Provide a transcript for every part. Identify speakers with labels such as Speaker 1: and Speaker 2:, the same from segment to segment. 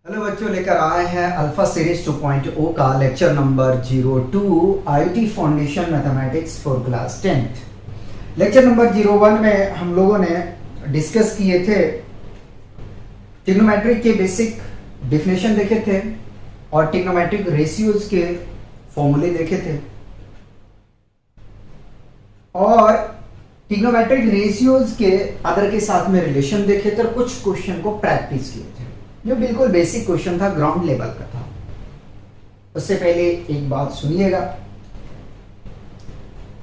Speaker 1: Hello बच्चों, लेकर आए हैं अल्फा सीरीज 2.0 का lecture number 02 IT foundation mathematics for class 10th। Lecture number 01 में हम लोगों ने डिस्कस किए थे, ट्रिग्नोमेट्री के बेसिक डेफिनेशन देखे थे और ट्रिग्नोमेट्रिक रेशियोज के फॉर्मूले देखे थे और ट्रिग्नोमेट्रिक रेशियोज के अदर के साथ में रिलेशन देखे थे और कुछ क्वेश्चन को प्रैक्टिस किए थे जो बिल्कुल बेसिक क्वेश्चन था, ग्राउंड लेवल का था। उससे पहले एक बात सुनिएगा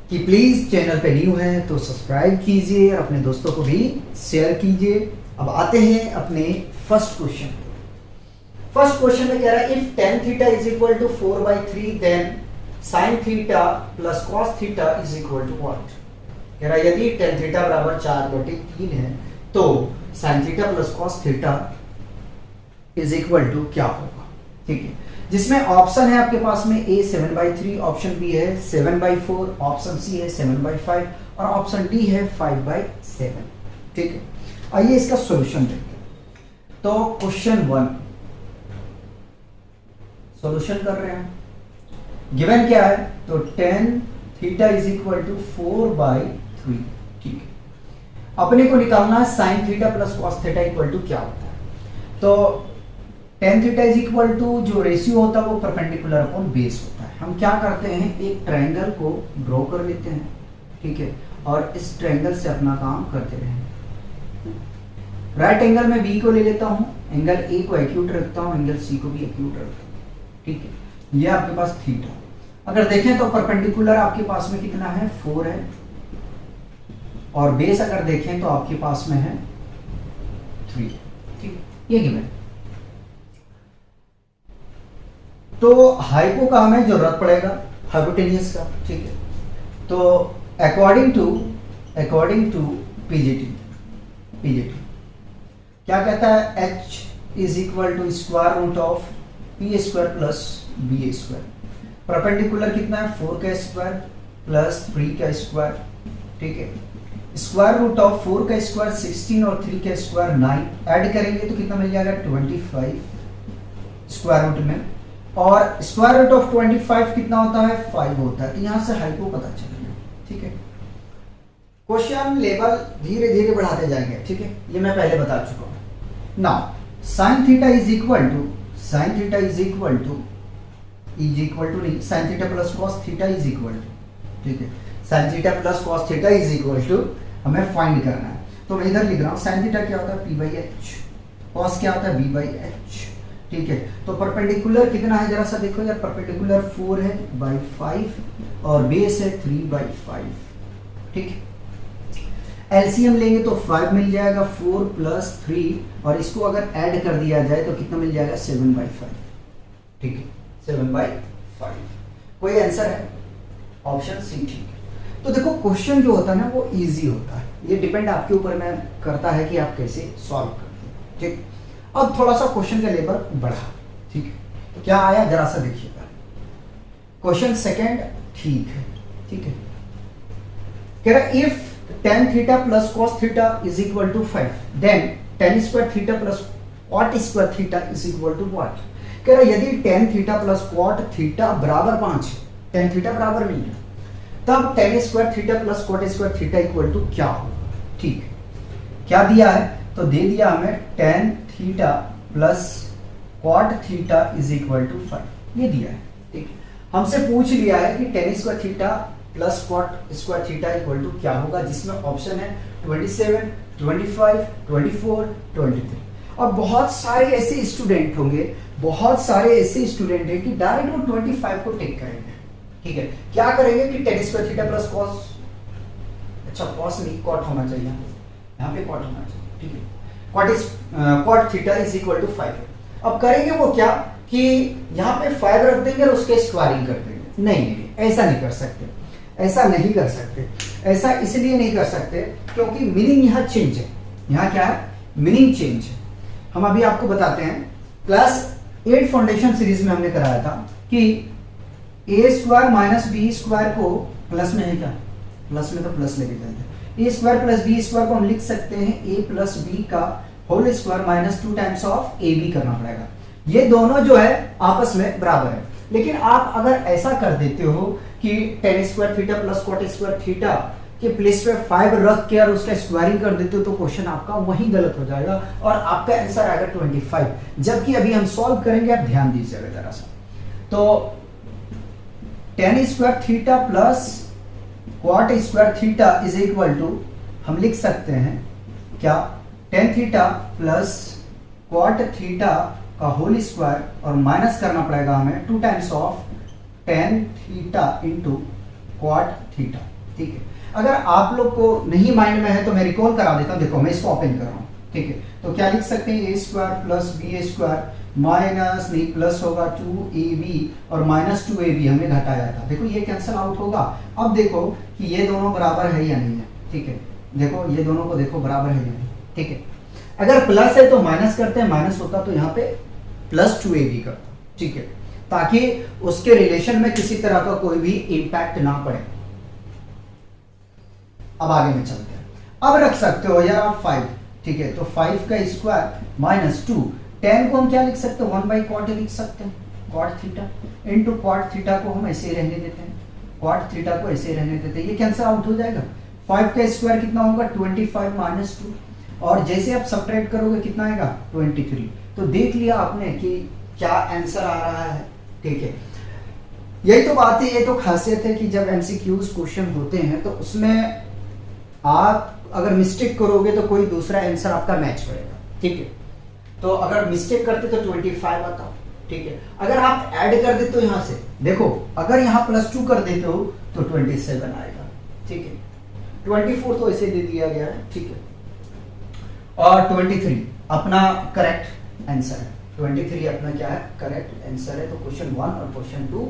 Speaker 1: कि प्लीज चैनल पे न्यू है तो सब्सक्राइब कीजिए और अपने दोस्तों को भी शेयर कीजिए। अब आते हैं अपने फर्स्ट क्वेश्चन। फर्स्ट क्वेश्चन में कह रहा है if tan theta is equal to 4/3 then sin theta plus cos theta is equal to what. कह रहा है यदि tan थीटा बराबर 4/3 है तो sin theta plus cos theta is equal to क्या होगा। ठीक है, जिसमें ऑप्शन है आपके पास में ए 7/3, ऑप्शन बी है 7/4, ऑप्शन सी है 7/5 और ऑप्शन डी है 5/7। ठीक है, आइए इसका सॉल्यूशन देखते हैं। तो क्वेश्चन 1 सॉल्यूशन कर रहे हैं। गिवन क्या है तो tan theta is equal to 4/3। ठीक है, अपने को निकालना है sin theta plus cos theta equal to क्या होता है। तो tan theta is equal to जो रेशियो होता है वो परपेंडिकुलर अपॉन बेस होता है। हम क्या करते हैं, एक ट्रायंगल को ड्रॉ कर लेते हैं। ठीक है, और इस ट्रायंगल से अपना काम करते रहें। राइट एंगल में बी को ले लेता हूं, एंगल ए को एक्यूट रखता हूं, एंगल सी को भी एक्यूट रखता हूं। ठीक है, ये आपके पास थीटा। अगर देखें तो परपेंडिकुलर आपके पास में कितना है 4 है और बेस अगर देखें तो आपके पास में है 3। ठीक, ये गिवन। तो हाइपो का हमें जरूरत पड़ेगा, हाइपोटेनियस का। ठीक है, तो अकॉर्डिंग टू पीजीटी क्या कहता है, h is equal to square root of P square plus B square. Perpendicular कितना है 4 का स्क्वायर प्लस 3 का स्क्वायर। ठीक है, स्क्वायर रूट ऑफ 4 का स्क्वायर 16 और 3 का स्क्वायर 9, ऐड करेंगे तो कितना मिल जाएगा 25 स्क्वायर रूट में, और स्क्वायर रूट ऑफ 25 कितना होता है 5 होता है। तो यहां से हाइपो पता चलेगा। ठीक है, क्वेश्चन लेवल धीरे धीरे बढ़ाते जाएंगे। ठीक है, ये मैं पहले बता चुका हूं। Now sin theta is equal to sin theta plus cos theta is equal to. ठीक है, sin theta plus cos theta is equal to हमें फाइंड करना है। तो मैं इधर लिख रहा हूं sin थीटा क्या होता है p/h, cos क्या होता है b/h। ठीक है, तो परपेंडिकुलर कितना है जरा सा देखो यार, परपेंडिकुलर 4 है बाई 5 और बेस है 3/5। ठीक है, एलसीएम लेंगे तो 5 मिल जाएगा, 4 प्लस 3 और इसको अगर ऐड कर दिया जाए तो कितना मिल जाएगा 7/5। ठीक है, 7/5। कोई आंसर है ऑप्शन सी। ठीक है, तो देखो क्वेश्चन जो होता है ना वो इजी होता है, ये डिपेंड आपके ऊपर में करता है कि आप कैसे सॉल्व करते हैं। ठीक, अब थोड़ा सा क्वेश्चन का लेवल बढ़ा। ठीक है, तो क्या आया जरा सा देखिएगा। क्वेश्चन सेकंड ठीक है। ठीक है, कह रहा if tan theta plus cos theta is equal to 5 then tan square theta plus cot square theta is equal to what. कह रहा यदि tan theta plus cot theta बराबर 5 है, tan थीटा बराबर नहीं है, तब tan square theta plus cot square theta equal to क्या होगा। ठीक है, क्या दिया है तो दे दिया हमें tan theta plus cot theta is equal to 5, ये दिया है। ठीक, हमसे पूछ लिया है कि tan square theta plus cot square theta equal to क्या होगा, जिसमें ऑप्शन है 27, 25, 24, 23। और बहुत सारे ऐसे स्टूडेंट होंगे, हैं कि डायरेक्ट वो 25 को टेक करेंगे। ठीक है, क्या करेंगे कि tan square theta plus cos, अच्छा cos नहीं cot होना चाहिए, यहाँ पे cot होना चाहिए। ठीक है, cot theta is equal to 5। अब करेंगे वो क्या कि यहाँ पे 5 रख देंगे और उसके स्क्वायरिंग कर देंगे। नहीं, ऐसा नहीं कर सकते, ऐसा इसलिए नहीं कर सकते क्योंकि मीनिंग यहाँ चेंज है। यहाँ क्या है, मीनिंग चेंज है। हम अभी आपको बताते हैं, क्लास 8 फाउंडेशन सीरीज में हमने कराया था कि a square minus B square को प्लस में है क्या, प्लस में तो प्लस लेके चलते हैं, ए स्क्वायर प्लस बी स्क्वायर को हम लिख सकते हैं ए प्लस बी का whole square minus 2 times of a b करना पड़ेगा। ये दोनों जो है आपस में बराबर है। लेकिन आप अगर ऐसा कर देते हो कि tan square theta plus cot square theta के प्लेस पे 5 रख के और उसका स्क्वायरिंग कर देते हो तो क्वेश्चन आपका वही गलत हो जाएगा और आपका आंसर आएगा 25। जबकि अभी हम सॉल्व करेंगे, आप ध्यान दीजिएगा जरा सा। तो tan square theta plus cot square theta is equal to, हम लिख सकते हैं क्या, tan theta plus cot theta का होल स्क्वायर और माइनस करना पड़ेगा हमें 2 times of tan theta into cot theta. ठीक है, अगर आप लोग को नहीं माइंड में है तो मैं रिकॉल करा देता हूं। देखो मैं इसको ओपन कर रहा हूं। ठीक है, तो क्या लिख सकते हैं, ए square plus B square minus नहीं प्लस होगा 2ab और माइनस 2ab हमने घटाया था। देखो ये कैंसिल आउट होगा। अब देखो कि ये दोनों बराबर है या नहीं है। ठीक है, देखो ये दोनों को देखो बराबर है या नहीं। ठीक है, अगर प्लस है तो माइनस करते हैं, माइनस होता तो यहाँ पे प्लस 2ab करता। ठीक है, ताकि उसके रिलेशन में किसी तरह का कोई भी इंपैक्ट ना पड़े। अब आगे में चलते हैं। अब रख सकते हो यार आप 5। ठीक है, तो 5 का स्क्वायर माइनस 2, 10 को हम क्या लिख सकते हैं, 1/cot लिख सकते हैं, cot theta into cot theta को हम ऐसे ही रहने देते हैं, cot थीटा को ऐसे ही रहने देते हैं। ये कैंसिल आउट हो जाएगा। 5 का स्क्वायर कितना होगा, 25 माइनस 2, और जैसे आप सब्ट्रैक्ट करोगे कितना आएगा, 23। तो देख लिया आपने कि क्या आंसर आ रहा है। ठीक है, यही तो बात है, ये तो खासियत है कि जब एमसीक्यूज क्वेश्चन होते हैं तो उसमें आप अगर मिस्टेक करोगे तो कोई दूसरा आंसर आपका मैच करेगा। ठीक है, तो अगर मिस्टेक करते तो 25 आता। ठीक है, अगर आप ऐड कर देते हो यहाँ से, देखो अगर यहाँ +2 कर देते हो तो 27 आएगा। ठीक है, 24 तो ऐसे दे दिया गया है। ठीक है, और 23 अपना करेक्ट आंसर है। 23 अपना क्या है, करेक्ट आंसर है। तो क्वेश्चन 1 और क्वेश्चन 2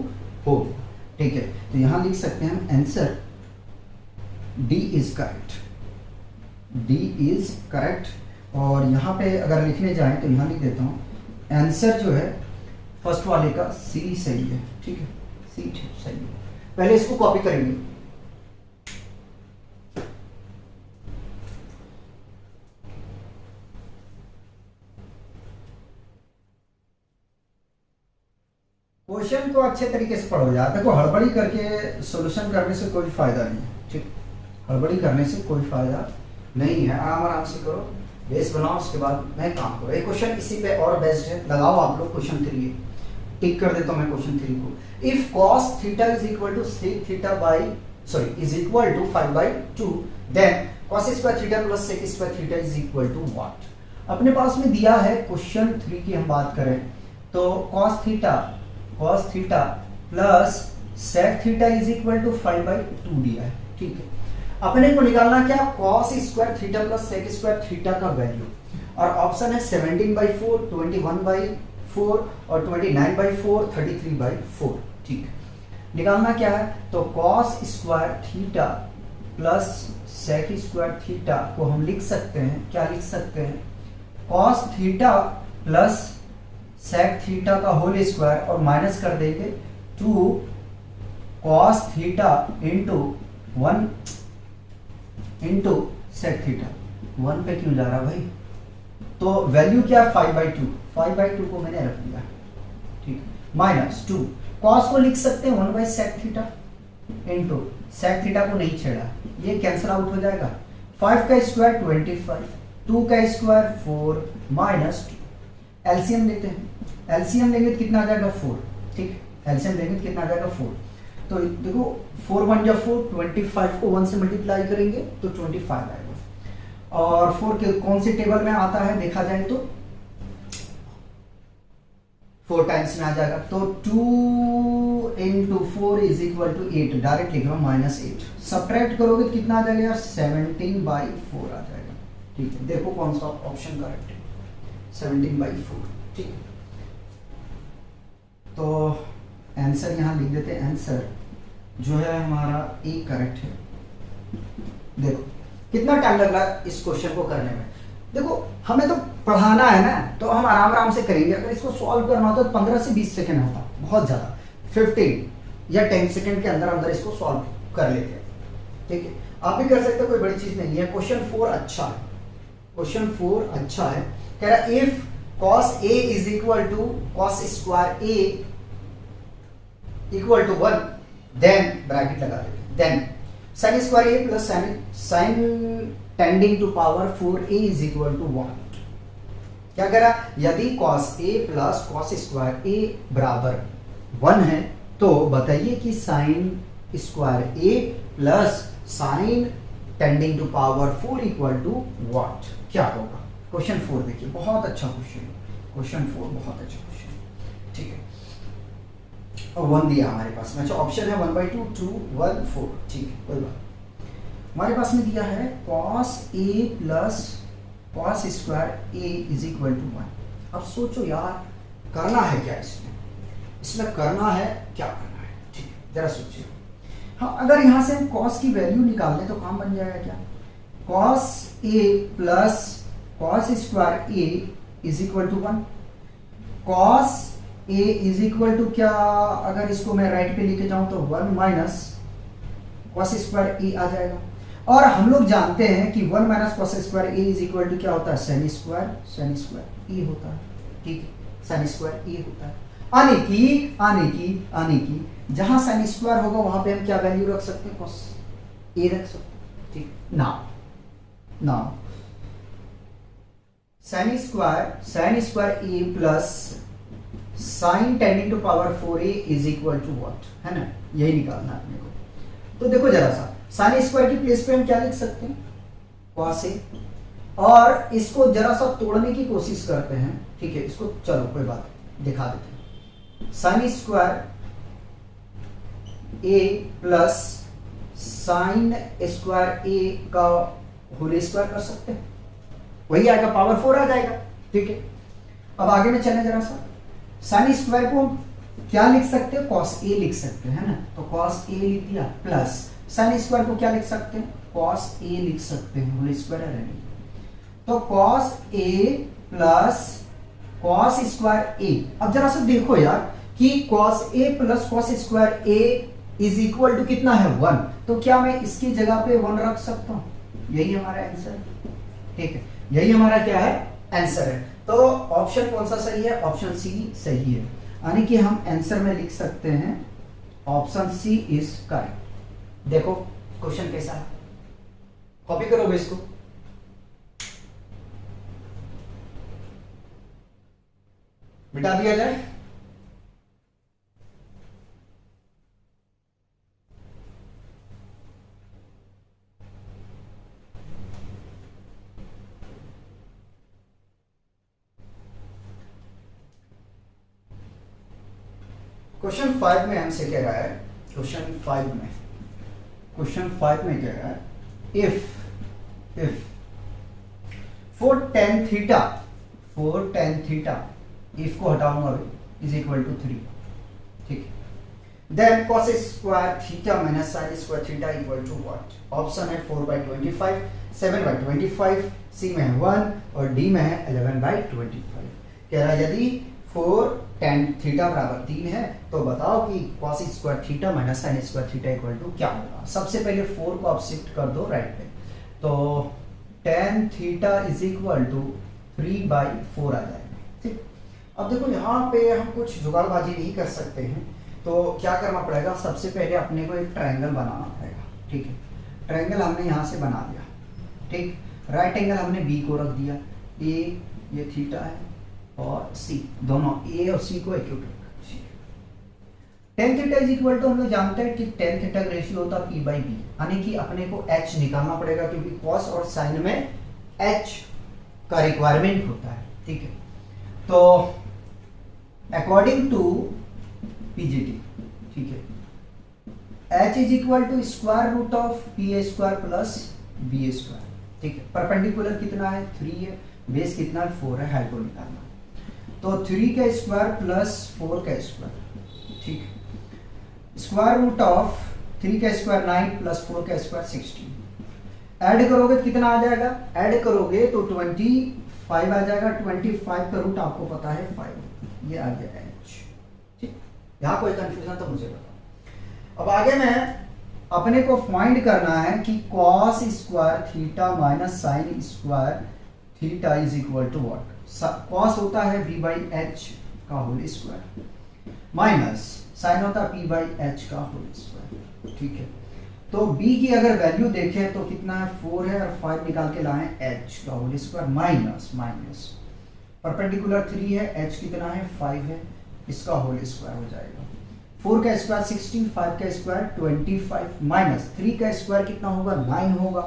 Speaker 1: हो। ठीक है, तो यहां लिख सकते हैं हम answer D is correct, D is correct. और यहां पे अगर लिखने जाएं तो यहां लिख देता हूं आंसर जो है फर्स्ट वाले का सी सही है। ठीक है, सी सही है। पहले इसको कॉपी करेंगे। क्वेश्चन को अच्छे तरीके से पढ़ो यार। देखो हड़बड़ी करके सॉल्यूशन करने से कोई फायदा नहीं है। ठीक, हड़बड़ी करने से कोई फायदा नहीं है। आराम आराम से करो, बेस बनाओ, उसके बाद मैं काम करो। एक क्वेश्चन इसी पे और बेस्ट है, लगाओ आप लोग। क्वेश्चन 3 टिक कर देता हूं मैं क्वेश्चन 3 को। If cos theta is equal to sec theta by is equal to 5/2 then cos square theta plus sec square theta is equal to what. अपने पास में दिया है क्वेश्चन 3 की हम बात करें तो cos theta plus sec theta is equal to 5/2 दिया है। ठीक है, अपने को निकालना क्या, cos square theta plus sec square theta का वैल्यू। और ऑप्शन है 17/4, 21/4 और 29/4, 33/4। ठीक, निकालना क्या है, तो cos square theta plus sec square theta को हम लिख सकते हैं, क्या लिख सकते हैं, cos theta plus sec theta का होल स्क्वायर और माइनस कर देंगे 2 cos theta into 1 into sec theta. 1 पे क्यों जा रहा भाई, तो वैल्यू क्या, 5/2, 5/2 को मैंने रख दिया। ठीक, माइनस 2 cos को लिख सकते हैं 1/sec theta into sec theta को नहीं छेड़ा, ये कैंसिल आउट हो जाएगा। 5 का स्क्वायर 25, 2 का स्क्वायर 4 माइनस 2। एलसीएम लेते हैं, एलसीएम लेंगे तो कितना आ जाएगा, 4। ठीक, एलसीएम लेंगे तो कितना आ जाएगा, 4। तो देखो 4 1 जा 4, 25 को 1 से मल्टीप्लाई करेंगे तो 25 आएगा। और 4 के कौन से टेबल में आता है देखा जाए तो 4 टाइम्स में आ जाएगा। तो 2 into 4 is equal to 8, direct लिख रहा हूं -8। सब्ट्रैक्ट करोगे तो कितना आ जाएगा यार, 17/4 आ जाएगा। ठीक है, देखो कौन सा ऑप्शन करेक्ट है, 17/4। ठीक है, तो आंसर यहां लिख देते हैं, आंसर जो है हमारा ए करेक्ट है। देखो कितना टाइम लग रहा है इस क्वेश्चन को करने में। देखो हमें तो पढ़ाना है ना, तो हम आराम आराम से करेंगे। अगर इसको सॉल्व करना होता तो 15 से 20 सेकंड होता, बहुत ज्यादा 15 या 10 सेकंड के अंदर अंदर इसको सॉल्व कर लेते हैं। ठीक है, आप भी कर सकते हो, कोई बड़ी चीज नहीं है। क्वेश्चन 4 अच्छा है, क्वेश्चन 4 अच्छा है। कह रहा if cos A is equal to cos square A equal to 1, then bracket लगा देते, then sine square A plus sine tending to power 4a is equal to 1। क्या करा, यदि cos A plus cos square A बराबर 1 है तो बताइए कि sine square A plus sine tending to power 4 equal to what, क्या होगा। क्वेश्चन 4 देखिए, बहुत अच्छा क्वेश्चन, क्वेश्चन 4 बहुत अच्छा क्वेश्चन, ठीक है। और 1 दिया हमारे पास में, अच्छा ऑप्शन है 1/2, 2, 1, 4, ठीक है, कोई बात। हमारे पास में दिया है cos A plus cos square A is equal to 1। अब सोचो यार, करना है क्या इसमें करना है, क्या करना है, ठीक है, जरा सोचिए। हाँ, अगर यहां से हम कॉस की वैल्यू निकाल लें तो काम बन जाएगा क्या, cos A plus cos square A is equal to 1। Cos A is equal to क्या, अगर इसको मैं राइट पे लेके जाऊं तो 1 माइनस कॉस स्क्वायर ए आ जाएगा। और हम लोग जानते हैं कि 1 minus cos square A is equal to क्या होता है, साइन स्क्वायर ए होता है, ठीक है, साइन स्क्वायर ए होता है। आने की जहां साइन स्क्वायर होगा वहां पे हम क्या वैल्यू रख सकते हैं, कॉस ए रख सकते हैं, ठीक। Now sine square A plus sine tending to power 4a is equal to what, है ना, यही निकालना है अपने को। तो देखो जरा सा, साइन स्क्वायर की प्लेस पे हम क्या लिख सकते हैं, कॉस ए, और इसको जरा सा तोड़ने की कोशिश करते हैं, ठीक है, इसको चलो कोई बात दिखा देते हैं। Sign square A plus sign square ए का होल स्क्वायर कर सकते हैं, वही आएगा, पावर 4 आ जाएगा, ठीक है। अब आगे में चले जरा सा, साइन स्क्वायर को क्या लिख सकते हैं, कॉस ए लिख सकते हैं, है ना, तो कॉस ए लिख दिया, प्लस साइन स्क्वायर को क्या लिख सकते हैं, कॉस ए लिख सकते हैं, होल स्क्वायर है, तो cos A plus cos square A. अब जरा सा देखो यार कि cos A plus cos square A is equal to कितना है, 1, तो क्या मैं इसकी जगह पे 1 रख सकता हूं, यही हमारा आंसर, ठीक है, यही हमारा क्या है, आंसर है। तो ऑप्शन कौन सा सही है, ऑप्शन सी सही है, यानी कि हम आंसर में लिख सकते हैं ऑप्शन सी इज करेक्ट। देखो क्वेश्चन कैसा है, कॉपी करोगे इसको, मिटा दिया जाए। क्वेश्चन 5 में हमसे कह रहा है, क्वेश्चन 5 में कह रहा है, if for tan theta if को हटाऊंगा अभी इज इक्वल टू 3, ठीक है, then cos square theta minus sine square theta equal to what. Option है 4/25, 7/25, सी में है 1 और डी में है 11/25। कह रहा है यदि 4 tan थीटा बराबर 3 है तो बताओ कि cos square theta minus sine square theta equal to क्या होगा। सबसे पहले 4 को आप शिफ्ट कर दो राइट पे, तो tan theta is equal to 3/4 आ जाएगा, ठीक। अब देखो यहाँ पे हम कुछ जुगाड़बाजी नहीं कर सकते हैं, तो क्या करना पड़ेगा, सबसे पहले अपने को एक ट्रायंगल बनाना पड़ेगा, ठीक है। ट्रायंगल हमने यहाँ से बना दिया, ठीक, राइट एंगल हमने बी को रख दिया, ए ये थीटा है और सी, दोनों ए और सी को एक्यूट रखा। tan theta is equal to हम लोग जानते हैं कि tan थीटा का रेशियो होता है p/b, यानी कि अपने को h निकालना पड़ेगा क्योंकि cos और sin में h का रिक्वायरमेंट होता है, ठीक है। तो अकॉर्डिंग टू पीजीटी, ठीक है, h is equal to square root of pa square plus b square, ठीक है। परपेंडिकुलर कितना है, 3 है, बेस कितना है, 4 है, हाइट को निकालना, तो 3 का स्क्वायर प्लस 4 का स्क्वायर, ठीक है, स्क्वायर रूट ऑफ 3 का स्क्वायर 9 प्लस 4 का स्क्वायर 16। ऐड करोगे तो कितना आ जाएगा, ऐड करोगे तो 25 आ जाएगा, 25 का रूट आपको पता है 5, ये आ गया h, ठीक। यहाँ कोई कंफ्यूजन तो मुझे बताओ। अब आगे में अपने को फाइंड करना है कि cos square theta minus sine square theta is equal to what, cos होता है v बाई एच का होल स्क्वायर माइनस साइन होता है p बाई एच का होल स्क्वायर। ठीक है, तो b की अगर वैल्यू देखें तो कितना है 4 है और 5 निकाल के लाए h का whole square minus minus perpendicular 3 है, h कितना है 5 है, इसका होल स्क्वायर हो जाएगा 4 का स्क्वायर 16, 5 का स्क्वायर 25 माइनस 3 का स्क्वायर कितना होगा 9 होगा।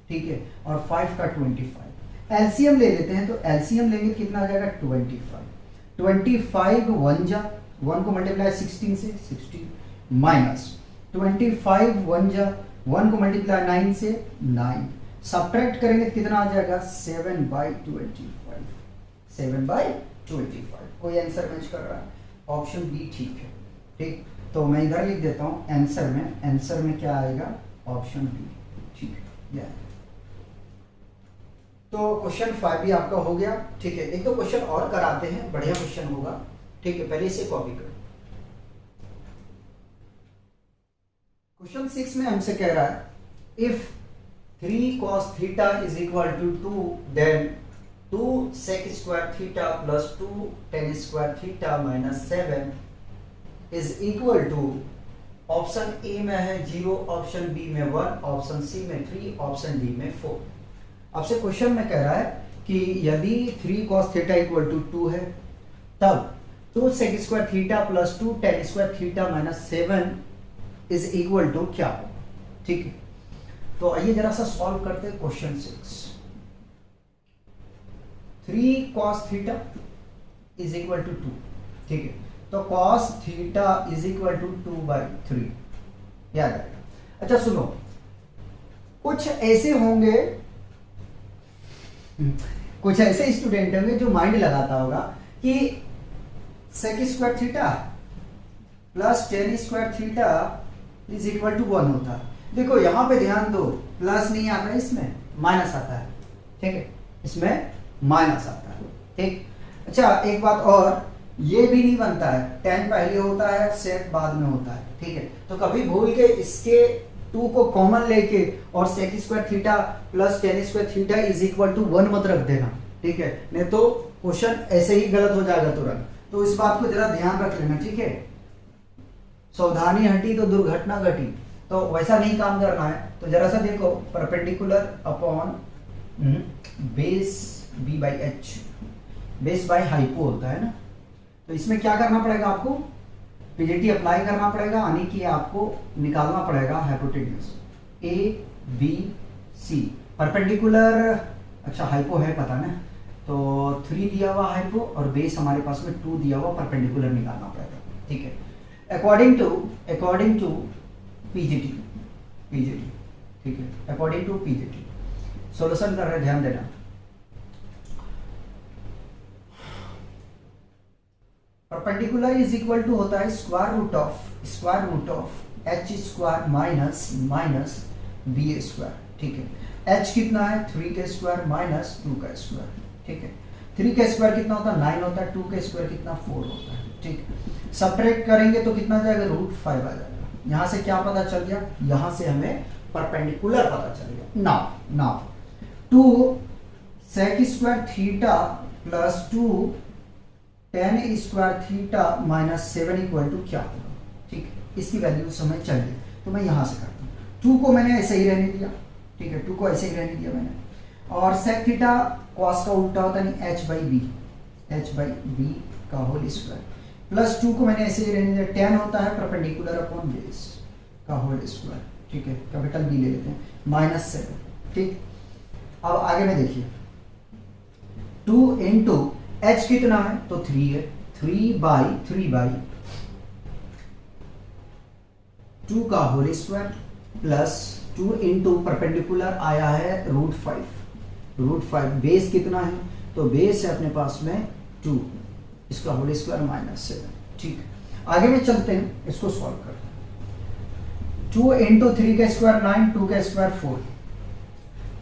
Speaker 1: ठीक है, और 5 का 25। एलसीएम ले लेते हैं, तो एलसीएम लेंगे कितना आ जाएगा 25 1 जा 1 को मल्टीप्लाई 16 से 16 माइनस 25 1 जा 1 को मल्टीप्लाई 9 से 9 सब्ट्रैक्ट करेंगे तो कितना आ जाएगा 7 बाई 25 7 बाई 25। कोई आंसर मैच कर रहा है, ऑप्शन बी ठीक है। ठीक, तो मैं इधर लिख देता हूं आंसर में क्या आएगा ऑप्शन बी। ठीक है, यह तो क्वेश्चन 5 भी आपका हो गया। ठीक है, एक दो क्वेश्चन और कराते हैं, बढ़िया क्वेश्चन होगा। ठीक है, पहले इसे कॉपी करो। क्वेश्चन 6 में हमसे कह रहा है if 3 cos theta is equal to 2 then 2 sec square theta plus 2 tan square theta minus 7 is equal to, option A में है 0, ऑप्शन बी में 1, ऑप्शन सी में 3, ऑप्शन डी में 4। आपसे क्वेश्चन में कह रहा है कि यदि 3 cos थीटा इक्वल टू 2 है तब 2 sec square theta plus 2 tan square theta minus 7 is equal to क्या होगा। ठीक है, तो आइए जरा सा सॉल्व करते हैं question 6। 3 cos theta is equal to 2। ठीक है, तो cos theta is equal to 2/3 याद आएगा। अच्छा सुनो, कुछ ऐसे होंगे, कुछ ऐसे स्टूडेंट होंगे जो माइंड लगाता होगा कि sec square theta plus tan square theta is equal to 1 होता है। देखो यहां पे ध्यान दो, प्लस नहीं आता है, इसमें माइनस आता है। ठीक है, इसमें माइनस आता है। ठीक, अच्छा एक बात और, ये भी नहीं बनता है, tan पहले होता है sec बाद में होता है। ठीक है, तो कभी भूल के इसके 2 को कॉमन लेके और sec square theta plus tan square theta is equal to 1 मत रख देना। ठीक है, नहीं तो क्वेश्चन ऐसे ही गलत हो जाएगा तुरंत। तो इस बात को जरा ध्यान रख लेना। ठीक है, सावधानी हटी तो दुर्घटना घटी, तो वैसा नहीं काम करना है। तो जरा सा देखो, perpendicular upon base b by H, base by hypo होता है ना, तो इसमें क्या करना पड़ेगा आपको, पीजीटी अप्लाई करना पड़ेगा, यानी कि आपको निकालना पड़ेगा hypotenuse A B C perpendicular. अच्छा हाइपो है पता ना, तो 3 दिया हुआ हाइपो और बेस हमारे पास में 2 दिया हुआ, परपेंडिकुलर निकालना पड़ेगा। ठीक है, अकॉर्डिंग टू पीजीटी। ठीक है, अकॉर्डिंग टू पीजीटी सॉल्यूशन कर रहे, ध्यान देना। परपेंडिकुलर इज इक्वल टू होता है square root of H square minus minus B square. ठीक है, एच कितना है 3 का स्क्वायर माइनस 2 का स्क्वायर। ठीक है, 3 का स्क्वायर कितना होता है 9 होता है, 2 का स्क्वायर कितना 4 होता है। ठीक, सब्ट्रैक्ट करेंगे तो कितना जाएगा √5 आ जाएगा। यहां से क्या पता चल गया, यहां से हमें परपेंडिकुलर पता चल गया। Now 2 sec square theta plus 2 tan square theta minus 7 equal to क्या होगा। ठीक, इसकी वैल्यू हमें चाहिए, तो मैं यहां से करता हूं। 2 को मैंने ऐसे ही रहने दिया। ठीक है, 2 को ऐसे ही रहने दिया मैंने, और sec थीटा cos का उल्टा होता है h बाई बी का होल स्क्वायर, प्लस 2 को मैंने ऐसे ही रहने दिया। tan होता है परपेंडिकुलर अपॉन बेस का होल स्क्वायर। ठीक है, कैपिटल बी ले लेते हैं, माइनस 7। ठीक, अब आगे में देखिए 2 इंटू h कितना है तो 3 है, 3 बाई 2 का whole square plus 2 into perpendicular आया है √5। बेस कितना है तो बेस है अपने पास में 2, इसका होल स्क्वायर माइनस 7। ठीक, आगे में चलते हैं, इसको सॉल्व करते हैं। 2 इंटू 3 का स्क्वायर 9, 2 का स्क्वायर 4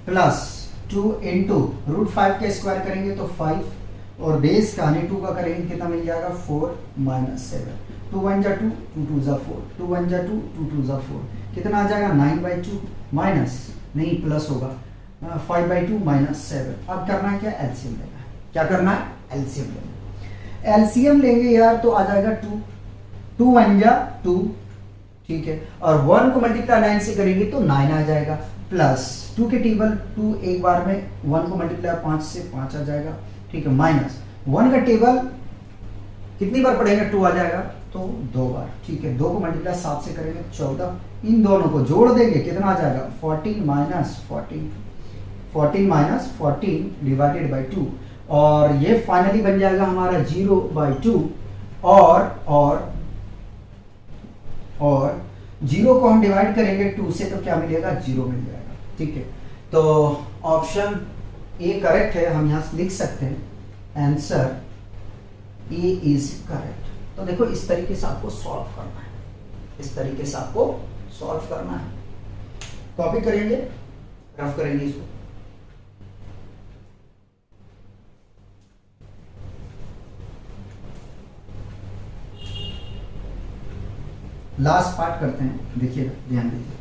Speaker 1: प्लस 2 इंटू √5 का स्क्वायर करेंगे तो 5, और बेस का यानी 2 का करेंगे कितना मिल जाएगा 4 माइनस 7। 2 1 जा 2, 2 2 जा 4, 2 1 जा 2, 2 2 जा 4, कितना आ जाएगा 9/2 माइनस नहीं प्लस होगा 5/2 माइनस 7। अब करना है क्या, एलसीएम लेना है। क्या करना है, एलसीएम लेना है। एलसीएम लेंगे यार तो आ जाएगा 2, 2 1 जा 2, ठीक है, और 1 को मल्टीप्लाई 9 से करेंगे तो 9 आ जाएगा, प्लस 2 के टेबल 2 एक बार में, 1 को मल्टीप्लाई 5 से 5 आ जाएगा, ठीक है, माइनस 1 का टेबल कितनी बार पढ़ेंगे, 2 आ जाएगा तो 2 बार, ठीक है, 2 को मल्टीप्लाई 7 से करेंगे 14, इन दोनों को जोड़ देंगे कितना आ जाएगा 14 माइनस 14, 14 माइनस 14 डिवाइडेड बाई 2, और ये फाइनली बन जाएगा हमारा 0/2, और 0 को हम डिवाइड करेंगे 2 से तो क्या मिलेगा, 0 मिल जाएगा, ठीक है। तो ऑप्शन ए करेक्ट है, हम यहाँ लिख सकते हैं आंसर ए इज करेक्ट। तो देखो इस तरीके से आपको सॉल्व करना है, इस तरीके से आपको सॉल्व करना है। कॉपी करेंगे, रफ करेंगे इसको। लास्ट पार्ट करते हैं, देखिएगा, ध्यान दीजिए,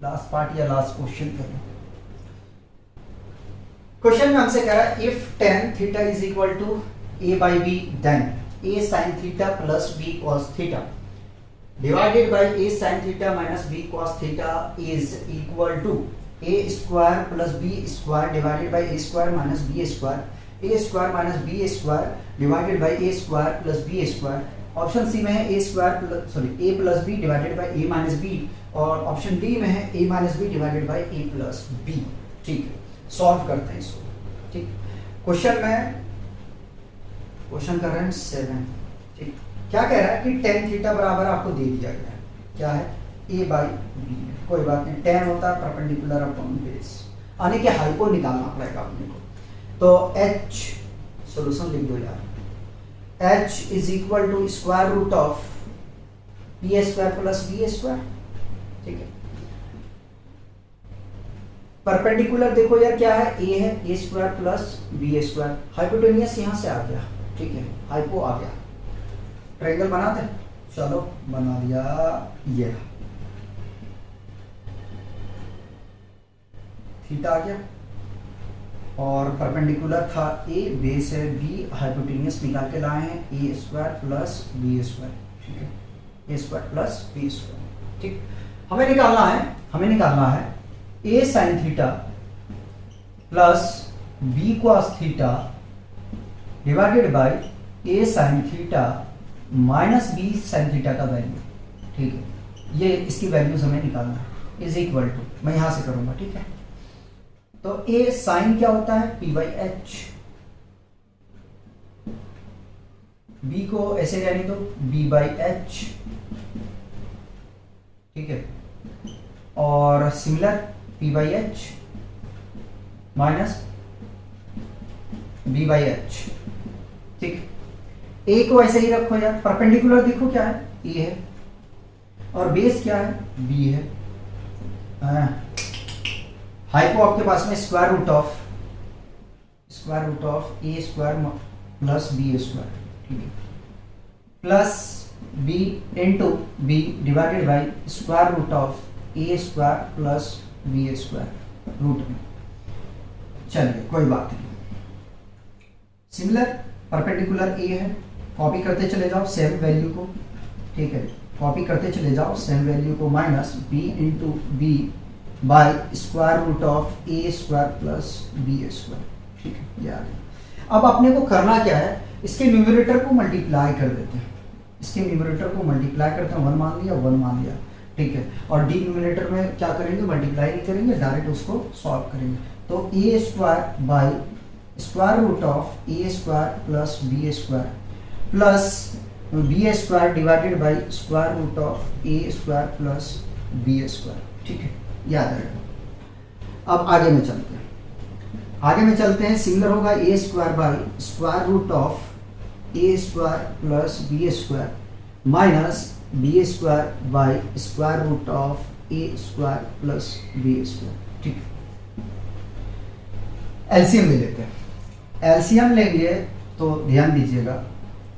Speaker 1: लास्ट पार्ट या लास्ट क्वेश्चन करें। क्वेश्चन में हमसे कह रहा है if tan theta is equal to a by b then a sin theta plus b cos theta divided by a sin theta minus b cos theta is equal to a square plus b square divided by a square minus b square, a square minus b square divided by a square plus b square। Option C में है a square plus a plus B divided by a minus B, और option D में है a minus B divided by a plus B, ठीक है। Solve करते हैं इसको, ठीक। क्वेश्चन में क्वेश्चन कर रहे हैं 7, ठीक। क्या कह रहा है कि tan थीटा बराबर आपको दे दिया गया है, क्या है, a बाई बी, कोई बात नहीं, tan होता है परपेंडिकुलर अपॉन बेस, आने के हाइपो निकालना पड़ेगा अपने को। तो h सॉल्यूशन लिख दो यार, h is equal to square root of P square plus B square, ठीक है। परपेंडिकुलर देखो यार क्या है, a है, a square plus B square, hypotenuse यहां से आ गया, ठीक है, हाइपो आ गया। ट्रायंगल बनाते हैं, चलो बना दिया, ये थीटा आ गया, और परपेंडिकुलर था a, बेस है b, हाइपोटेनियस निकाल के लाए हैं a square plus B square, ठीक है, a square plus B square, ठीक। हमें निकालना है a sine theta plus b cos theta divided by a sine theta minus b sine theta का वैल्यू, ठीक है, ये इसकी वैल्यूज हमें निकालना है, इज इक्वल टू, मैं यहां से करूंगा, ठीक है। तो a साइन क्या होता है, p बाई एच, b को ऐसे रहने दो, b बाई एच, ठीक है, और similar p by H minus b by H, ठीक। a को ऐसे ही रखो यार, परपेंडिकुलर देखो क्या है, a है, और बेस क्या है, b है, हाइपो आपके पास में square root of a square plus b square, ठीक है, plus b into b divided by square root of a square plus b square root में। चलिए कोई बात नहीं, सिमिलर परपेंडिकुलर a है, कॉपी करते चले जाओ सेम वैल्यू को, ठीक है, कॉपी करते चले जाओ सेम वैल्यू को, minus b into B by square root of a square plus b square, ठीक है, यार। अब अपने को करना क्या है, इसके न्यूमरेटर को मल्टीप्लाई कर देते हैं, इसके न्यूमरेटर को मल्टीप्लाई करते हैं, 1 मान लिया 1 मान लिया, ठीक है, और डिनोमिनेटर में क्या करेंगे, मल्टीप्लाई नहीं करेंगे, डायरेक्ट उसको सॉल्व करेंगे। तो a square by square root of a square plus b square plus b square divided by square root of a square plus b square, ठीक है, याद रहेगा। अब आगे में चलते हैं, सिमिलर होगा a square by square root of a square plus b square minus b square by square root of a square plus b square, ठीक है। एलसीएम ले लेते हैं, एलसीएम लेंगे तो ध्यान दीजिएगा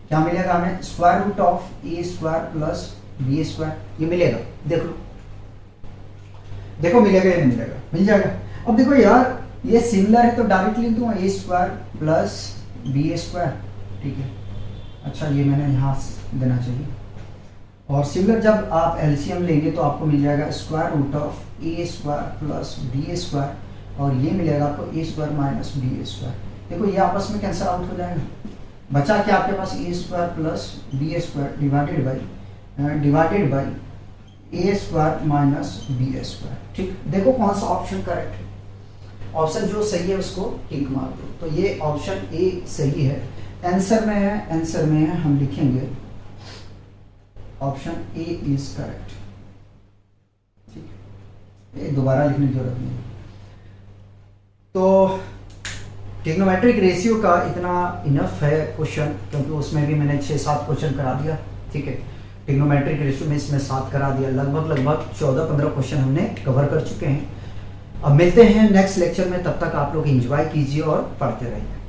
Speaker 1: क्या मिलेगा हमें, square root of a square plus b square, ये मिलेगा, देख लो देखो मिलेगा या नहीं मिलेगा, मिल जाएगा। अब देखो यार ये सिमिलर है तो डायरेक्टली दूंगा ए स्क्वायर प्लस बी स्क्वायर, ठीक है। अच्छा ये मैंने यहाँ देना चाहिए। और सिमिलर जब आप एलसीएम लेंगे तो आपको मिल जाएगा square root of A square plus B square, और ये मिलेगा आपको A square minus B square. देखो ये आपस में कैंसिल आउट हो जाएगा, बचा क्या आपके पास A square plus B square divided by A square minus B square, ठीक। देखो कौन सा ऑप्शन करेक्ट है, ऑप्शन जो सही है उसको टिक मार दो। तो ये ऑप्शन ए सही है, आंसर में है हम लिखेंगे ऑप्शन ए इज करेक्ट, ठीक है। ये दोबारा लिखने की जरूरत नहीं। तो ट्रिग्नोमेट्रिक रेशियो का इतना इनफ है क्वेश्चन, क्योंकि उसमें भी मैंने 6-7 क्वेश्चन करा दिया, ठीक है। ट्रिग्नोमेट्रिक रेशियो में इसमें 7 करा दिया, लगभग 14-15 क्वेश्चन हमने कवर कर चुके हैं। अब मिलते हैं नेक्स्ट लेक्चर में, तब तक आप लोग एंजॉय कीजिए और पढ़ते रहिए।